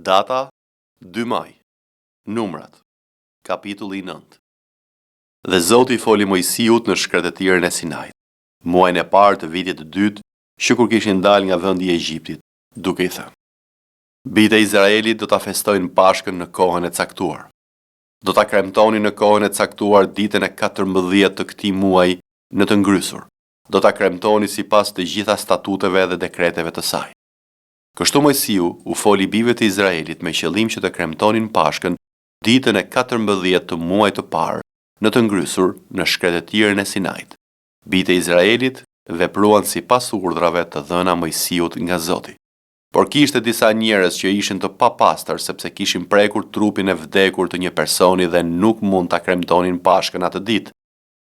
Data 2 maj. Numrat. Kapitulli 9. Dhe Zoti foli Mojsiut në shkretëtirën e Sinait, muajin e parë të vitit të dytë, që kur kishin dalë nga vendi i Egjiptit, duke i thënë: Bijtë e Izraelit do ta festojnë Pashkën në kohën e caktuar. Do ta kremtonin në kohën e caktuar ditën e 14 të këtij muaji në të ngrysur. Do ta kremtoni sipas të gjitha statuteve dhe dekreteve të saj. Kështu Mojsiu u foli bijve të Izraelit me qëllim që të kremtonin Pashkën ditën e 14 të muajit të parë në të ngrysur në shkretëtirën e Sinait. Bijtë e Izraelit vepruan sipas urdhrave të dhëna Mojsiut nga Zoti. Por kishte disa njerëz që ishin të papastër sepse kishin prekur trupin e vdekur të një personi dhe nuk mund ta kremtonin Pashkën atë ditë.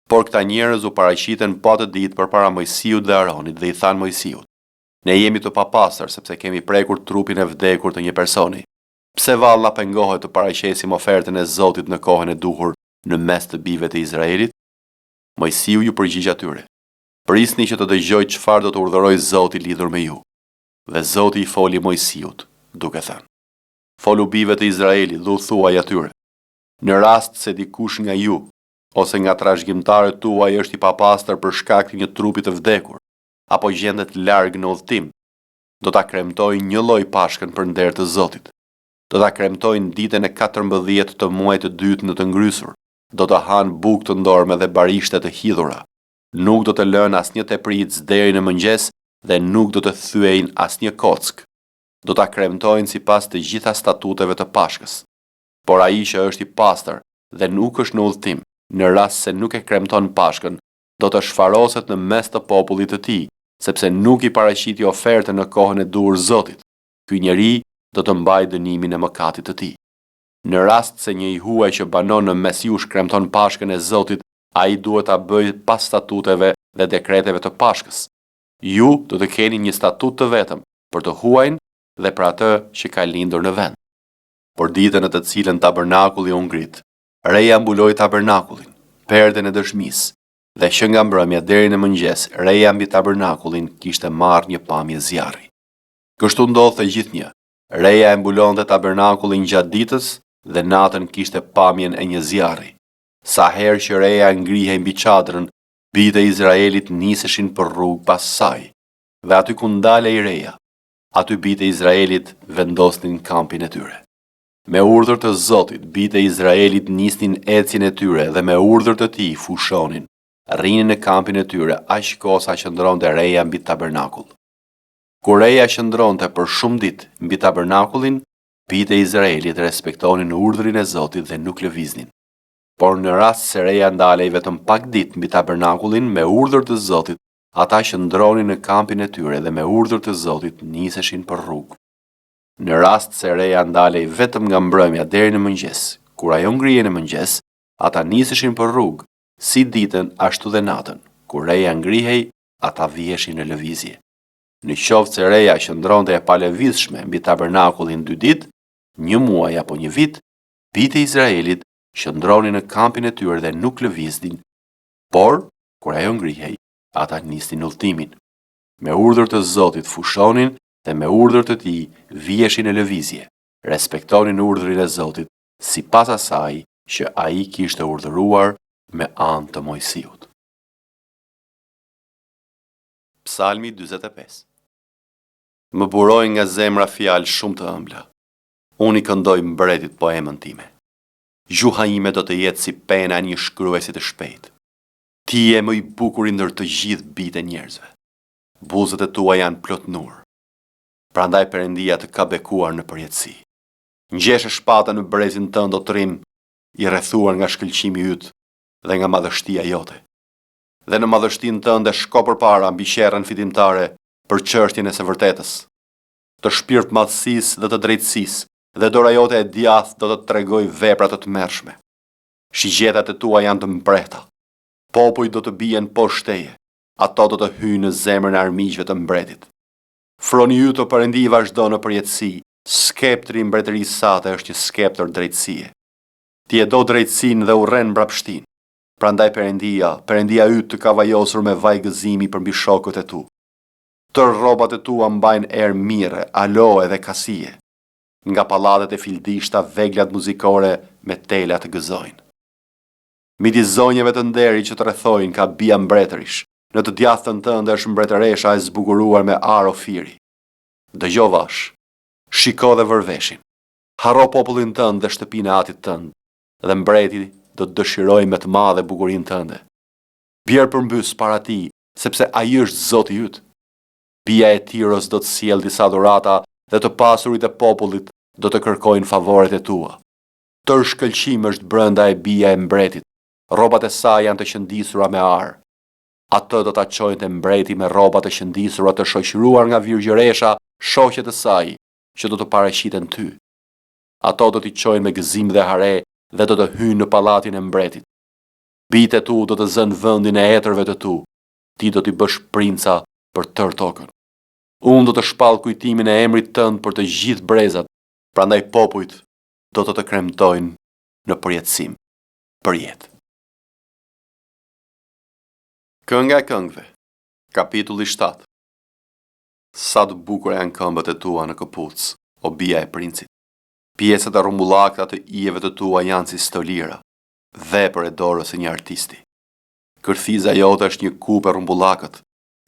Por këta njerëz u paraqiten po atë ditë përpara Mojsiut dhe Aronit dhe i thanë Mojsiut: Ne jemi të papastër sepse kemi prekur trupin e vdekur të një personi. Pse vallë na pengohet të paraqesim ofertën e Zotit në kohën e duhur në mes të bijve të Izraelit? Mojsiu ju përgjigj atyre: Prisni që të dëgjoj çfarë do të urdhërojë Zoti lidhur me ju. Dhe Zoti i foli Mojsiut, duke thënë: Folu bijve të Izraelit dhe u thuaj atyre: Në rast se dikush nga ju ose nga trashëgimtarët tuaj është i papastër për shkak të një trupi të vdekur, apo gjendet larg në udhtim, do ta kremtojnë një lloj Pashkën për nder të Zotit. Do ta kremtojnë ditën e 14 të muajit të dytë në të ngrysur. Do të hanë bukë të ndorme dhe barishte të hidhura. Nuk do të lënë asnjë tepritës deri në mëngjes dhe nuk do të thyejnë asnjë kock. Do ta kremtojnë sipas të gjitha statuteve të Pashkës. Por ai që është i pastër dhe nuk është në udhtim, në rast se nuk e kremton Pashkën, do të shfaroset në mes të popullit të tij, sepse nuk i paraqiti ofertën në kohën e duhur Zotit. Ky njeri do të mbajë dënimin e mëkatit të tij. Në rast se një i huaj që banon në mes jush kremton Pashkën e Zotit, ai duhet ta bëjë pas statuteve dhe dekreteve të Pashkës. Ju do të keni një statut të vetëm për të huajin dhe për atë që ka lindur në vend. Por ditën në të cilën tabernakulli u ngrit, reja mbuloi tabernakullin, perden e dëshmisë, dhe që nga mbrëmja deri në mëngjes, reja mbi tabernakullin kishte marrë një pamje zjarri. Kështu ndodhte gjithnjë. Reja e mbulonte tabernakullin gjatë ditës dhe natën kishte pamjen e një zjarri. Sa herë që reja ngrihej mbi çadrën, bijtë e Izraelit niseshin për rrugë pas saj. Dhe aty ku ndalej reja, aty bijtë e Izraelit vendosnin kampin e tyre. Me urdhër të Zotit, bijtë e Izraelit nisnin ecjen e tyre dhe me urdhër të tij fushonin, rrinin në kampin e tyre aq kohë sa qëndronte reja mbi tabernakull. Kur reja qëndronte për shumë ditë mbi tabernakullin, bijtë e Izraelit respektonin urdhrin e Zotit dhe nuk lëviznin. Por në rast se reja ndalej vetëm pak ditë mbi tabernakullin me urdhër të Zotit, ata qëndronin në kampin e tyre dhe me urdhër të Zotit niseshin për rrugë. Në rast se reja ndalej vetëm nga mbrëmja deri në mëngjes, kur ajo ngrihej në mëngjes, ata niseshin për rrugë, si ditën ashtu dhe natën. Kur reja ngrihej, ata viheshin në lëvizje. Në qoftë se reja qëndronte e palëvizshme mbi tabernakullin 2 ditë, 1 muaj apo 1 vit, bijtë e Izraelit qëndronin në kampin e tyre dhe nuk lëviznin, por kur ajo ngrihej, ata nisnin udhtimin. Me urdhër të Zotit fushonin dhe me urdhër të tij viheshin në lëvizje. Respektonin urdhrin e Zotit sipas asaj që ai kishte urdhëruar me anë të Mojsiut. Psalmi 45. Më burojnë nga zemra fjalë shumë të ëmbla. Unë i këndoj mbretit poemën time. Gjuha ime do të jetë si pena një shkruesi të shpejtë. Ti je më i bukur ndër të gjithë bijtë e njerëzve. Buzët e tua janë plot nur. Prandaj Perëndia të ka bekuar në përjetësi. Ngjeshë shpatën në brezin tënd o trim, i rrethuar nga shkëlqimi yt dhe nga madhështia jote. Dhe në madhështinë tënde shko përpara mbi qerrën fitimtare për çështjen e së vërtetës. Të shpirt madhësisë dhe të drejtësisë, dhe dora jote e djathtë do të tregoj vepra të tmerrshme. Shigjetat e tua janë të mbrehta. Popujt do të bien poshtë teje. Ato do të hyjnë në zemrën e armiqve të mbretit. Froni yt o Perëndi vazhdo në përjetësi. Skeptri i mbretërisë sate është një skeptër drejtësie. Ti e do drejtësinë dhe urren mbrapshtinë. Prandaj Perëndia yt të ka vajosur me vaj gëzimi për mbi shokët e tu. Tër rrobat e tua mbajnë erë mire, aloe dhe kasie. nga pallatet e fildishta, veglat muzikore me tela të gëzojnë. Midis zonjeve të nderi që të rrethojnë ka bia mbretërish, në të djathtën tënde është mbretëresha e zbukuruar me ar ofiri. Dëgjo vash, shiko dhe vërveshin. Harro popullin tënd dhe shtëpinë e atit tënd, dhe mbreti do të dëshirojë me të madhe bukurinë tënde. Bjerë përmbys para tij, sepse ai është Zoti yt. Bia e Tiros do të sjellë disa dhurata dhe të pasurit e popullit do të kërkojnë favoret e tua. Tërë shkëlqim është brenda e bia e mbretit, rrobat e saj janë të qëndisura me ar. Atë do ta çojnë te mbreti me rroba të qëndisura të shoqëruar nga virgjëresha, shoqet e saj, që do të paraqiten ty. Ato do t'i çojnë me gëzim dhe hare dhe do të hyjnë në pallatin e mbretit. Bitë e tu do të zënë vendin e etërve të tu, ti do t'i bësh princa për tërë tokën. Unë do të shpall kujtimin e emrit tënd për të gjithë brezat, prandaj popujt do të kremtojnë në përjetësim, për jetë. Kënga e këngëve, kapitulli 7. Sa të bukura janë këmbët e tua në këpucë, o bia e princit. Pjesët e rrumbullakta të ijeve të tua janë si stolira, vepër e dorës së një artisti. Kërthiza jote është një kupë e rrumbullakët,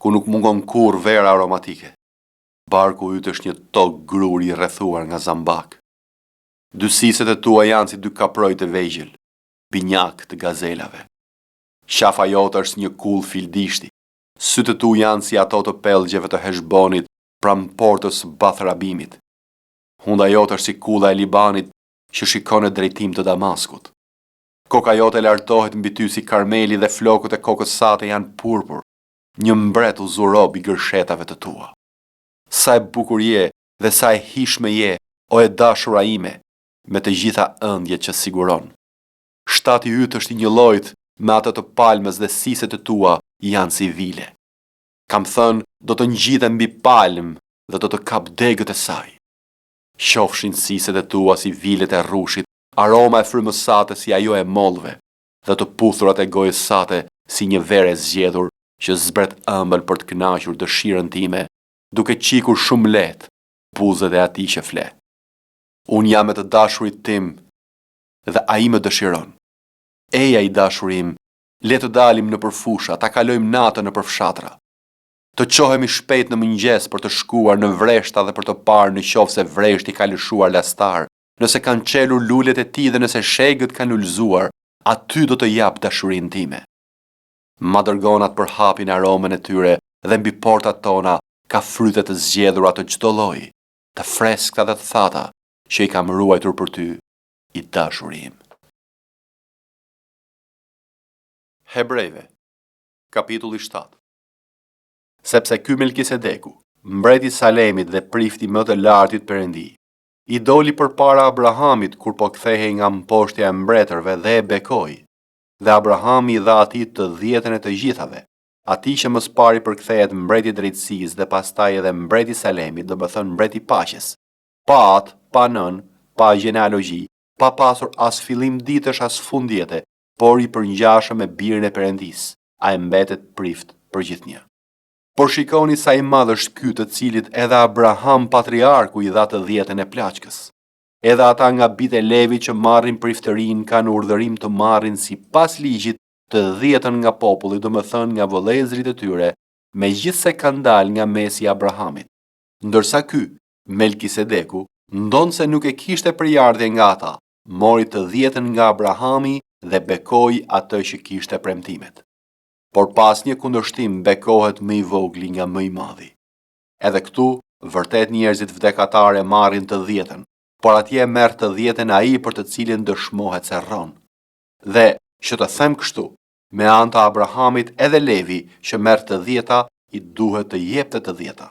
ku nuk mungon kurrë vera aromatike. Barku yt është një tokë gruri rrethuar nga zambak. Dy siset e tua janë si dy kaproj të vegjël, binjak të gazelave. Qafa jote është një kull fildishti. Sytë e tu janë si ato të pellgjeve të Heshbonit pranë portës së Bathrabimit. Hunda jote është si kulla e Libanit që shikon në drejtim të Damaskut. Koka jote lartohet mbi ty si Karmeli dhe flokët e kokës sate janë purpur. Një mbret u zurob i gërshetave të tua. Sa e bukur je dhe sa e hishme je, o e dashura ime, me të gjitha ëndjet që siguron. Shtati yt është i një llojit me atë të palmës dhe siset e tua janë si vile. Kam thënë, do të ngjithem mbi palmë dhe do të kap degët e saj. Qofshin siset e tua si vilet e rrushit, aroma e frymësate si ajo e mollëve, dhe të puthurat e gojës sate si një verë e zgjedhur që zbret ëmbël për të kënaqur dëshirën time, duke qikur shumë lehtë buzët e atij që fle. Unë jam me të dashurit tim dhe ai më dëshiron. Eja i dashurim, le të dalim në përfusha, ta kalojmë natën në përfshatra. Të qohemi shpejt në mëngjes për të shkuar në vreshta dhe për të parë në qoftë se vreshti ka lëshuar lastar, nëse kanë qelur lulet e tij dhe nëse shegët kanë ulëzuar, aty do të jap dashurinë time. Madërgonat përhapin aromën e tyre dhe mbi portat tona ka fryte të zgjedhura të çdo lloji, të freskëta dhe të thata, që i kam ruajtur për ty, i dashurim. Hebrejve, kapitulli 7. Sepse ky Melkisedeku, mbreti Salemit dhe prifti më të lartit Perëndi, i doli përpara Abrahamit kur po kthehej nga mposhtja e mbretërve dhe e bekoi, dhe Abrahami i dha atij të 10 e të gjithave, atij që më së pari përkthehet mbreti i drejtësisë dhe pastaj edhe mbreti i Salemit, do të thënë mbreti i paqes. Pa atë, pa nën, pa gjenealogji, pa pasur as fillim ditësh as fundjete, por i përngjashëm me birin e Perëndis, ai mbetet prift për gjithnjë. Por shikoni sa i madh është ky të cilit edhe Abraham patriarku i dha të 10 e plaçkës. Edhe ata nga bitë e Levi që marrin priftërinë kanë urdhërim të marrin sipas ligjit të 10 nga populli, domethënë nga vëllezërit e tyre, megjithse kanë dalë nga mesi i Abrahamit. Ndërsa ky, Melkisedeku, ndonse nuk e kishte përjardhje nga ata, mori të 10 nga Abrahami dhe bekoi atë që kishte premtimet. Por pas një kundërshtim bekohet më i vogli nga më i madhi. Edhe këtu, vërtet njerëzit vdekatare marrin të 10, por atje merr të 10 ai për të cilin dëshmohet se rron. Dhe, që të them kështu, me anë të Abrahamit edhe Levi që merr të 10 i duhet të jepte të 10,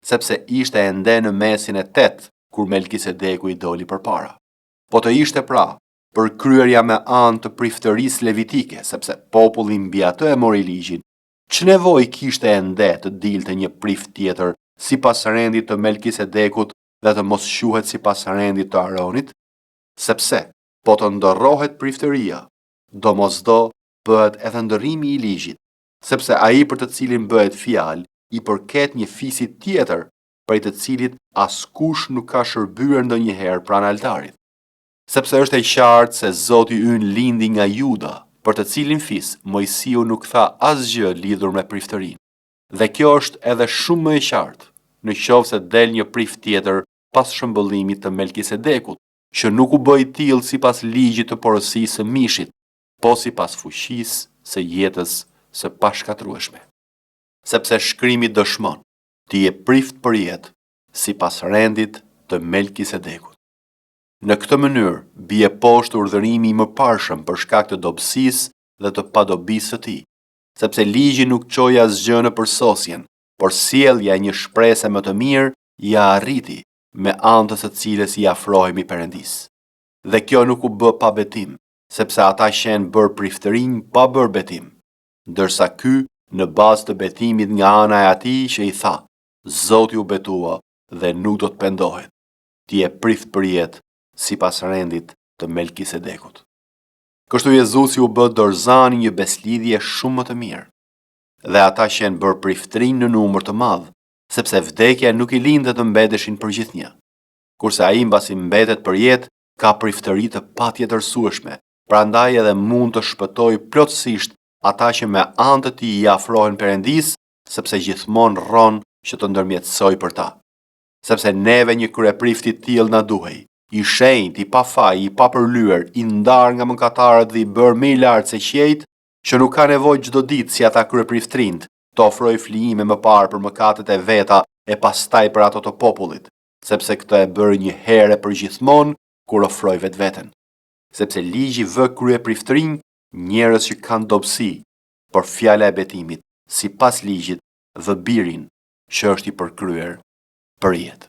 sepse ishte ende në mesin e 8 kur Melkisedeku i doli përpara. Po të ishte pra, për kryerja me anë të priftërisë levitike, sepse populli mbi atë e mori ligjin, ç'nevojë kishte ende të dilte një prift tjetër sipas rendit të Melkisedekut dhe të mos quhet sipas rendit të Aronit, sepse po të ndërrohet priftëria, domosdo bëhet edhe ndërrimi i ligjit, sepse ai për të cilin bëhet fjalë i përket një fisi tjetër, prej të cilit askush nuk ka shërbyer ndonjëherë pranë altarit. Sepse është e qartë se Zoti ynë lindi nga Juda, për të cilin fis Mojsiu nuk tha asgjë lidhur me priftërinë. Dhe kjo është edhe shumë më e qartë, në qoftë se del një prift tjetër pas shëmbëllimit të Melkisedekut, që nuk u bë i tillë sipas ligjit të porosisë së mishit, po sipas fuqisë së jetës së pashkatrueshme. Sepse shkrimi dëshmon, ti je prift për jetë, sipas rendit të Melkisedekut. Në këtë mënyrë, bie poshtë urdhërimi i mëparshëm për shkak të dobësisë dhe të padobisë së tij, sepse ligji nuk çoi asgjë në përsosjen, por sjellja e një shpresë më të mirë ja arriti, me anë të së cilës i afrohemi Perëndisë. Dhe kjo nuk u bë pa betim, sepse ata qenë bërë priftërinj pa bërë betim, ndërsa ky në bazë të betimit nga ana e atij që i tha: Zoti u betua dhe nuk do të pendohet. Ti je prift për jetë sipas rendit të Melkisedekut. Kështu Jezusi u bë dorëzani një beslidhje shumë më të mirë. Dhe ata qenë bërë priftërinj në numër të madh, sepse vdekja nuk i lindë të mbeteshin për gjithnjë. Kurse ai mbasi mbetet për jetë, ka priftëri të patjetërsueshme, prandaj edhe mund të shpëtojë plotësisht ata që me anë të tij i afrohen Perëndisë, sepse gjithmonë rron që të ndërmjetësoj për ta. Sepse neve një kryeprift i tillë na duhej, i shenjtë, i pa faj, i pa përlyer, i ndar nga mëkatarët dhe i bërë më i lartë se qiejt, që nuk ka nevojë çdo ditë si ata kryepriftrinj të ofroj flijime më parë për mëkatet e veta e pastaj për ato të popullit, sepse këtë e bëri një herë për gjithmonë kur ofroi vetveten. Sepse ligji vë kryepriftrinj njerëz që kanë dobësi, por fjala e betimit, sipas ligjit, vë birin që është i përkryer për jetë.